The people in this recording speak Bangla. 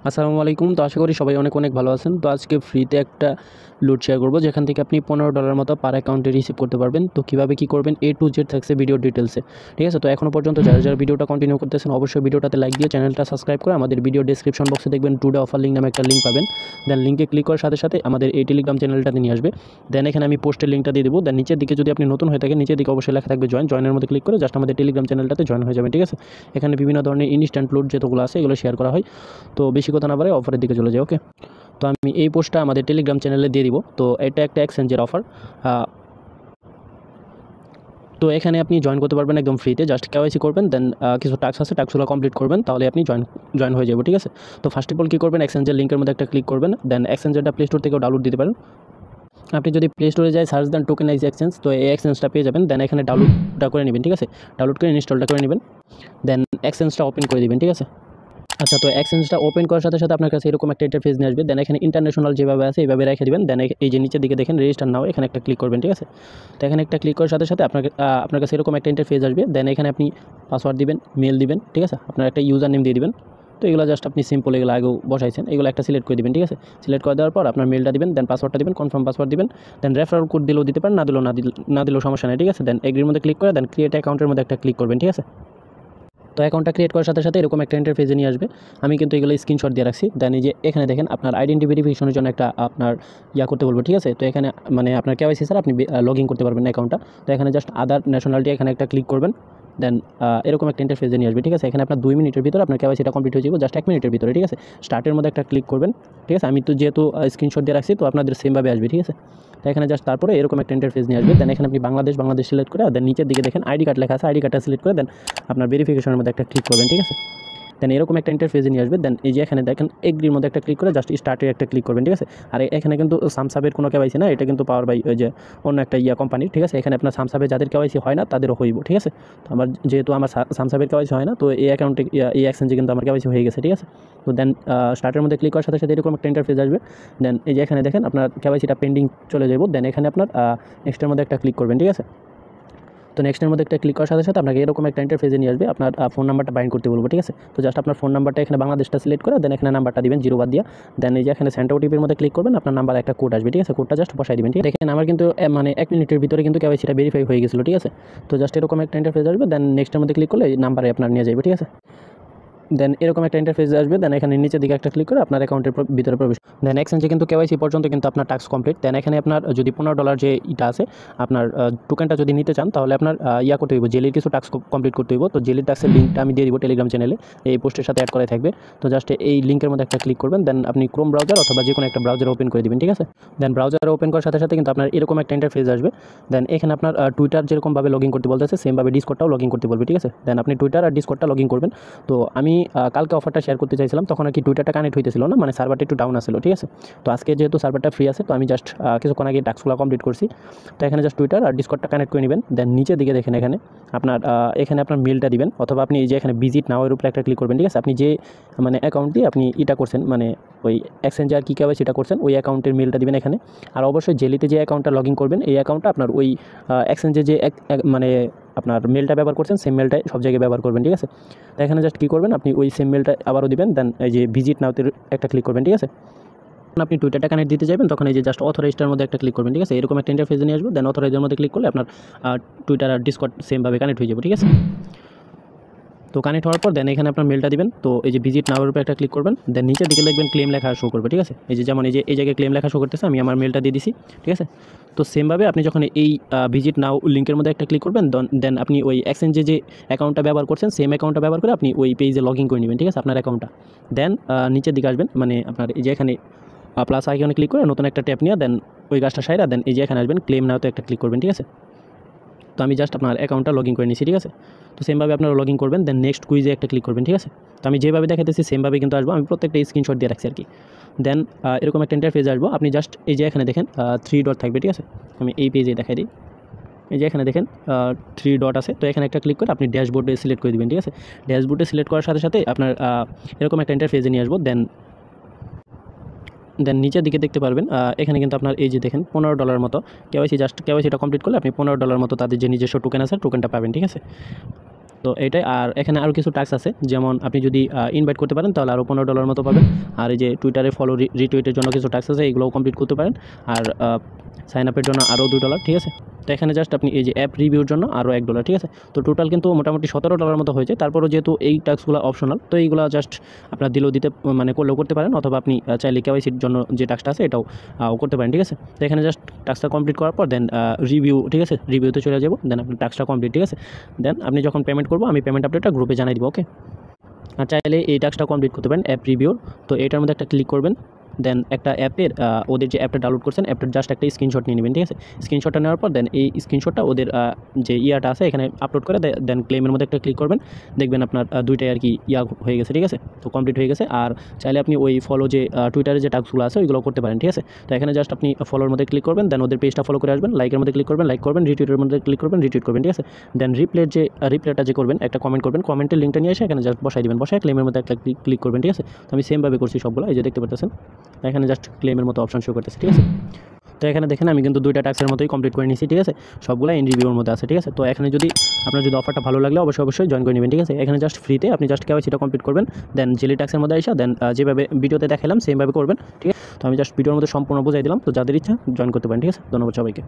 আসসালামু আলাইকুম। তো আশা করি সবাই অনেক অনেক ভালো আছেন। তো আজকে ফ্রিতে একটা লুট শেয়ার করব, যেখান থেকে আপনি $15 মতো পার অ্যাকাউন্টে রিসিভ করতে পারবেন। তো কীভাবে কী করবেন A to Z থাকছে ভিডিও ডিটেলসে, ঠিক আছে? তো এখনও পর্যন্ত যারা ভিডিওটা কন্টিনিউ করতেছেন অবশ্যই ভিডিওটাতে লাইক দিয়ে চ্যানেলটা সাবস্ক্রাইব করে আমাদের ভিডিও ডেসক্রিপশন বক্সে দেখবেন টুডে অফার লিঙ্ক নামে একটা লিঙ্ক পাবেন। দেন লিঙ্কে ক্লিক করার সাথে সাথে আমাদের এই টেলিগ্রাম চ্যানেলটাতে নিয়ে আসবে। দেন এখানে আমি পোস্টের লিঙ্কটা দিয়ে দেবো। দেন নিচের দিকে যদি আপনি নতুন হয়ে থাকেন নিচের দিকে অবশ্যই লেখা থাকবে জয়েনের মধ্যে ক্লিক করে জাস্ট আমাদের টেলিগ্রাম চ্যানেলটাতে জয়েন হয়ে যাবেন, ঠিক আছে? এখানে বিভিন্ন ধরনের ইনস্ট্যান্ট লুট যেগুলো আছে এগুলো শেয়ার করা হয়। তো বেশি কথা না বলে অফারের দিকে চলে যায়। ওকে, তো আমি এই পোস্টটা আমাদের টেলিগ্রাম চ্যানেলে দিয়ে দিব। তো এটা একটা এক্সচেঞ্জের অফার। তো এখানে আপনি জয়েন করতে পারবেন একদম ফ্রিতে। জাস্ট কেওয়াইসি করবেন, দেন কিছু টাস্ক আছে, টাস্কগুলো কমপ্লিট করবেন, তাহলে আপনি জয়েন হয়ে যাবে, ঠিক আছে? তো ফার্স্ট অফ অল কী করবেন, এক্সচেঞ্জের লিঙ্কের মধ্যে একটা ক্লিক করবেন। দেন এক্সচেঞ্জেরটা প্লে স্টোর থেকেও ডাউনলোড দিতে পারেন। আপনি যদি প্লে স্টোরে যাই সার্চ দেন টোকেনাইজ এক্সচেঞ্জ, তো এই এক্সচেঞ্জটা পেয়ে যাবেন। দেন এখানে ডাউনলোডটা করে নেবেন, ঠিক আছে? ডাউনলোড করে ইনস্টলটা করে নেবেন। দেন এক্সচেঞ্জটা ওপেন করে দিবেন, ঠিক আছে? আচ্ছা, তো এক্সচেঞ্জটা ওপেন করার সাথে সাথে আপনার কাছে এরকম একটা ইন্টারফেস নিয়ে আসবে। দেন এখানে ইন্টারন্যাশনাল যেভাবে আছে এইভাবে রেখে দিবেন। দেন এই যে নিচের দিকে দেখেন রেজিস্টার নাও, এখানে একটা ক্লিক করবেন, ঠিক আছে? তো এখানে একটা ক্লিক করার সাথে সাথে আপনার কাছে এরকম একটা ইন্টারফেস আসবে। দেন এখানে আপনি পাসওয়ার্ড দিবেন, মেল দিবেন, ঠিক আছে? আপনার একটা ইউজার নেম দিয়ে দিবেন। তো এগুলো জাস্ট আপনি সিম্পল এগুলো আগেও বসাইছেন, এগুলো একটা সিলেক্ট করে দিবেন, ঠিক আছে? সিলেক্ট করে দেওয়ার পর আপনার মেলটা দিবেন, দেন পাসওয়ার্ডটা দিবেন, কনফার্ম পাসওয়ার্ড দিবেন। দেন রেফারেল কোড দিলেও দিতে পারেন, না দিলেও সমস্যা নেই, ঠিক আছে? দেন এগ্রির মধ্যে ক্লিক করে দেন ক্রিয়েট অ্যাকাউন্টের মধ্যে একটা ক্লিক করবেন, ঠিক আছে? তো অ্যাকাউন্টটা ক্রিয়েট করার সাথে সাথে এরকম একটা ইন্টারফেসে নিয়ে আসবে। আমি কিন্তু এগুলো স্ক্রিনশট দিয়ে রাখছি। দেন এই যে এখানে দেখেন আপনার আইডেন্টি ভেরিফিকেশনের জন্য একটা আপনার করতে বলবো, ঠিক আছে? তো এখানে মানে আপনার কেওয়াইসি স্যার আপনি লগ ইন করতে পারবেন অ্যাকাউন্টটা। তো এখানে জাস্ট আদার ন্যাশনালিটি এখানে একটা ক্লিক করবেন। দেন এরকম একটা ইন্টারফেসে নিয়ে আসবে, ঠিক আছে? এখানে আপনার 2 মিনিটের ভিতরে আপনার কেওয়াইসিটা কমপ্লিট হয়ে যাবে, জাস্ট 1 মিনিটের ভিতরে, ঠিক আছে? স্টার্টের মধ্যে একটা ক্লিক করবেন, ঠিক আছে? আমি তো যেহেতু স্ক্রিনশট দিয়ে রাখছি তো আপনাদের সেমভাবে আসবে, ঠিক আছে? তো এখানে জাস্ট তারপরে এরকম একটা ইন্টারফেস নিয়ে আসবে। দেন এখানে আপনি বাংলাদেশ সিলেক্ট করে দেন নিচের দিকে দেখেন আইডি কার্ড লেখা আছে, আইডি কার্ডটা সিলেক্ট করে দেন আপনার ভেরিফিকেশনের মধ্যে একটা ক্লিক করবেন, ঠিক আছে? দেন এরকম একটা ইন্টারফেসে নিয়ে আসবে। দেন এই যে এখানে দেখেন এগ্রির মধ্যে একটা ক্লিক করে জাস্ট স্টার্টে একটা ক্লিক করবেন, ঠিক আছে? আর এখানে কিন্তু সামসাবের কোনো কেওয়াইসি না, এটা কিন্তু পাওয়ার বাই ওই যে অন্য একটা কোম্পানি, ঠিক আছে? এখানে আপনার সামসাবে যাদের কেওয়াইসি হয় না তাদেরও হইব, ঠিক আছে? তো যেহেতু আমার সামসাবের কেওয়াইসি হয় না, তো এই অ্যাকাউন্টে এই এক্সচেঞ্জে কিন্তু আমার কেওয়াইসি হয়ে গেছে, ঠিক আছে? তো দেন স্টার্টের মধ্যে ক্লিক করার সাথে সাথে এরকম একটা ইন্টারফেস আসবে। দেন এই যে এখানে দেখেন আপনার কেওয়াইসিটা পেন্ডিং চলে যাব। দেন এখানে আপনার নেক্সটের মধ্যে একটা ক্লিক করবেন, ঠিক আছে? তো নেক্সটের মধ্যে একটা ক্লিক করার সাথে সাথে আপনাকে এরকম একটা ইন্টারফেসে নিয়ে আসবে। আপনার ফোন নাম্বারটা বাইন্ড করতে বলবো, ঠিক আছে? তো জাস্ট আপনার ফোন নাম্বারটা এখানে বাংলাদেশটা সিলেক্ট করে দেন এখানে নাম্বারটা দিবেন 0 বাদ দিয়া। দেন এই যে এখানে সেন্ড ওটিপির মধ্যে ক্লিক করবেন, আপনার নাম্বার একটা কোড আসবে, ঠিক আছে? কোডটা জাস্ট বসাই দিবেন, ঠিক আছে? দেখেন আমার কিন্তু মানে 1 মিনিটের ভিতরে কিন্তু কেওয়াইসিটা ভেরিফাই হয়ে গেছিলো, ঠিক আছে? তো জাস্ট এরকম একটা ইন্টারফেস আসবে। দেন নেক্সটের মধ্যে ক্লিক করলে এই নাম্বারে আপনার নিয়ে যাবে, ঠিক আছে? দেন এরকম একটা ইন্টারফেস আসবে। দেন এখানে নিচের দিকে একটা ক্লিক করে আপনার অ্যাকাউন্টের ভিতরে প্রবেশ। দেন এক্সচেঞ্জে কিন্তু কেওয়াইসি পর্যন্ত কিন্তু আপনার টাস্ক কমপ্লিট। দেন এখানে আপনার যদি $15 যে ইটা আছে আপনার টোকেনটা যদি নিতে চান তাহলে আপনার করতে হইব, জেলির কিছু টাস্ক কমপ্লিট করতে হইব। তো জেলির টাস্কের লিঙ্কটা আমি দিয়ে দিব টেলিগ্রাম চ্যানেলে, এই পোস্টের সাথে অ্যাড করাই থাকবে। তো জাস্ট এই লিঙ্কের মধ্যে একটা ক্লিক করবেন। দেন আপনি ক্রোম ব্রাউজার অথবা যে কোনো একটা ব্রাউজার ওপেন করে দিবেন, ঠিক আছে? দেন ব্রাউজার ওপেন করার সাথে সাথে কিন্তু আপনার এরকম একটা ইন্টারফেস আসবে। দেন এখানে আপনার টুইটার যেরকমভাবে লগ ইন করতে বলতেছে সেমভাবে ডিসকর্ডটাও লগ ইন করতে বলবে, ঠিক আছে? দেন আপনি টুইটার আর ডিসকর্ডটা লগ ইন করবেন। তো আমি কালকে অফারটা শেয়ার করতে চাইছিলাম, তখন আর কি টুইটারটা কানেক্ট হইতেছিল না, মানে সার্ভারটা একটু ডাউন আসছিল, ঠিক আছে? তো আজকে যেহেতু সার্ভারটা ফ্রি আছে তো আমি জাস্ট কিছুক্ষণ আগে টাস্কগুলো কমপ্লিট করছি। তো এখানে জাস্ট টুইটার আর ডিসকর্ডটা কানেক্ট করে নেবেন। দেন নিচের দিকে দেখেন এখানে আপনার মেলটা দিবেন, অথবা আপনি এই যে এখানে ভিজিট নাও এর উপরে একটা ক্লিক করবেন, ঠিক আছে? আপনি যে মানে অ্যাকাউন্ট দিয়ে আপনি এটা করছেন, মানে ওই এক্সচেঞ্জে আর কী কেওয়াইসি সেটা করছেন ওই অ্যাকাউন্টের মেলটা দিবেন এখানে। আর অবশ্যই জেলিতে যে অ্যাকাউন্টটা লগ ইন করবেন এই অ্যাকাউন্টটা আপনার ওই এক্সচেঞ্জে যে মানে আপনার মেলটা ব্যবহার করছেন সেম মেলটাই সব জায়গায় ব্যবহার করবেন, ঠিক আছে? তো এখানে জাস্ট কী করবেন, আপনি ওই সেম মেলটা আবারও দিবেন। দেন এই যে ভিজিট নাওতে একটা ক্লিক করবেন, ঠিক আছে? আপনি টুইটারটা কানেক্ট দিতে যাবেন তখন এই যে জাস্ট অথরাইজটার মধ্যে একটা ক্লিক করবেন, ঠিক আছে? এরকম একটা ইন্টারফেসে নিয়ে আসবে। দেন অথরাইজের মধ্যে ক্লিক করলে আপনার টুইটার আর ডিসকর্ড সেমভাবে কানেক্ট হয়ে যাবে, ঠিক আছে? তো কানেক্ট হওয়ার পর দেন এখানে আপনার মেলটা দিবেন। তো এই যে ভিজিট নাওয়ের উপরে একটা ক্লিক করবেন। দেন নিচের দিকে লিখবেন ক্লেম লেখা শো করবে, ঠিক আছে? এই যে যেমন এই জায়গায় ক্লেম লেখা শো করতেছে, আমি আমার মেলটা দিয়ে দিছি, ঠিক আছে? তো সেমভাবে আপনি যখন এই ভিজিট নাও লিঙ্কের মধ্যে একটা ক্লিক করবেন দেন আপনি ওই এক্সচেঞ্জে যে অ্যাকাউন্টটা ব্যবহার করছেন সেম অ্যাকাউন্টটা ব্যবহার করে আপনি ওই পেজে লগ ইন করে নেবেন, ঠিক আছে? আপনার অ্যাকাউন্টটা। দেন নিচের দিকে আসবেন, মানে আপনার এই যে এখানে প্লাস আইকনে ক্লিক করে নতুন একটা ট্যাপ নিয়ে দেন ওই কাজটা সাইরা দেন এই যে এখানে আসবেন ক্লেম নাওতে একটা ক্লিক করবেন, ঠিক আছে? তো আমি জাস্ট আপনার অ্যাকাউন্টটা লগ ইন করে নিয়েছি, ঠিক আছে? তো সেমভাবে আপনারা লগ ইন করবেন। দেন নেক্সট কুইজে একটা ক্লিক করবেন, ঠিক আছে? তো আমি যেভাবে দেখাতেছি সেমভাবে কিন্তু আসবো, আমি প্রত্যেকটা স্ক্রিনশট দিয়ে রাখছি আর কি। দেন এরকম একটা ইন্টারফেস আসবো, আপনি জাস্ট এই যে এখানে দেখেন 3 ডট থাকবে, ঠিক আছে? আমি এই পেজে দেখাই দিই। এই যে এখানে দেখেন 3 ডট আছে, তো এখানে একটা ক্লিক করে আপনি ড্যাশবোর্ডে সিলেক্ট করে দেবেন, ঠিক আছে? ড্যাশবোর্ডে সিলেক্ট করার সাথে সাথে আপনার এরকম একটা ইন্টারফেসে নিয়ে আসবো। দেন নিচের দিকে দেখতে পারবেন এখানে কিন্তু আপনার এই যে দেখেন $15 মতো কেওয়াইসিটা কমপ্লিট করলে আপনি $15 মতো তাদের যে নিজস্ব টোকেন আছে টোকেনটা পাবেন, ঠিক আছে? তো এটাই। আর এখানে আরও কিছু টাস্ক আছে, যেমন আপনি যদি ইনভাইট করতে পারেন তাহলে আরও $15 মতো পাবেন। আর এই যে টুইটারে ফলো রিটুইটের জন্য কিছু টাস্ক আছে, এগুলোও কমপ্লিট করতে পারেন। আর সাইন আপের জন্য আরও $2, ঠিক আছে। তো এখানে জাস্ট আপনি এই যে অ্যাপ রিভিউর জন্য আরও $1, ঠিক আছে। তো টোটাল কিন্তু মোটামুটি $17 মতো হয়েছে। তারপরও যেহেতু এই টাস্কগুলো অপশনাল, তো এইগুলো জাস্ট আপনার দিলেও দিতে মানে করলেও করতে পারেন, অথবা আপনি চাইলে কেওয়াইসির জন্য যে টাস্কটা আছে এটাও করতে পারেন, ঠিক আছে। তো এখানে জাস্ট টাস্কটা কমপ্লিট করার পর দেন রিভিউ, ঠিক আছে, রিভিউতে চলে যাবো। দেন আপনি টাস্কটা কমপ্লিট, ঠিক আছে। দেন আপনি যখন পেমেন্ট করবো আমি পেমেন্ট আপডেটটা গ্রুপে জানিয়ে দিব, ওকে। আর চাইলে এই টাস্কটা কমপ্লিট করতে পারেন অ্যাপ রিভিউর। তো এটার মধ্যে একটা ক্লিক করবেন, দেন একটা অ্যাপের ওদের যে অ্যাপটা ডাউনলোড করছেন অ্যাপটার জাস্ট একটা স্ক্রিনশট নিয়ে নেবেন, ঠিক আছে। স্ক্রিনশটটা নেওয়ার পর দেন এই স্ক্রিনশটটা ওদের যে ইয়াটা আছে এখানে আপলোড করে দেন ক্লেমের মধ্যে একটা ক্লিক করবেন, দেখবেন আপনার দুইটাই আর কি হয়ে গেছে, ঠিক আছে। তো কমপ্লিট হয়ে গেছে। আর চাইলে আপনি ওই ফলো যে টুইটারে যে টাস্কগুলো আছে ওইগুলো করতে পারেন, ঠিক আছে। তো এখানে জাস্ট আপনি ফলোর মধ্যে ক্লিক করবেন, দেন ওদের পেজটা ফলো করে আসবেন, লাইকের মধ্যে ক্লিক করবেন, লাইক করবেন, রিটুইটের মধ্যে ক্লিক করবেন, রিটুইট করবেন, ঠিক আছে। দেন রিপ্লেটা যে করবেন, একটা কমেন্ট করবেন, কমেন্টের লিঙ্কটা নিয়ে এসে এখানে জাস্ট বসাই দিবেন, বসায় ক্লেমের মধ্যে একটা ক্লিক করবেন, ঠিক আছে। তো আমি সেমভাবে করছি সবগুলো, এই যে দেখতে পাচ্ছেন এখানে জাস্ট ক্লেমের মতো অপশন শো করতেছে, ঠিক আছে। তো এখানে দেখেন আমি কিন্তু 2টা টাস্কের মতোই কমপ্লিট করে নিয়েছি, ঠিক আছে। সবগুলো ইন রিভিউর মধ্যে আছে, ঠিক আছে। তো এখানে যদি আপনার যদি অফারটা ভালো লাগলে অবশ্যই জয়েন করে নেবেন, ঠিক আছে। এখানে জাস্ট ফ্রিতে আপনি জাস্ট কেওয়াইসিটা কমপ্লিট করবেন, দেন জেলি টাস্কের মধ্যে এসে দেন যেভাবে ভিডিওতে দেখালাম সেমভাবে করবেন, ঠিক আছে। তো আমি জাস্ট ভিডিওর মধ্যে সম্পূর্ণ বুঝাই দিলাম। তো যাদের ইচ্ছা জয়েন করতে পারেন, ঠিক আছে। ধন্যবাদ সবাইকে।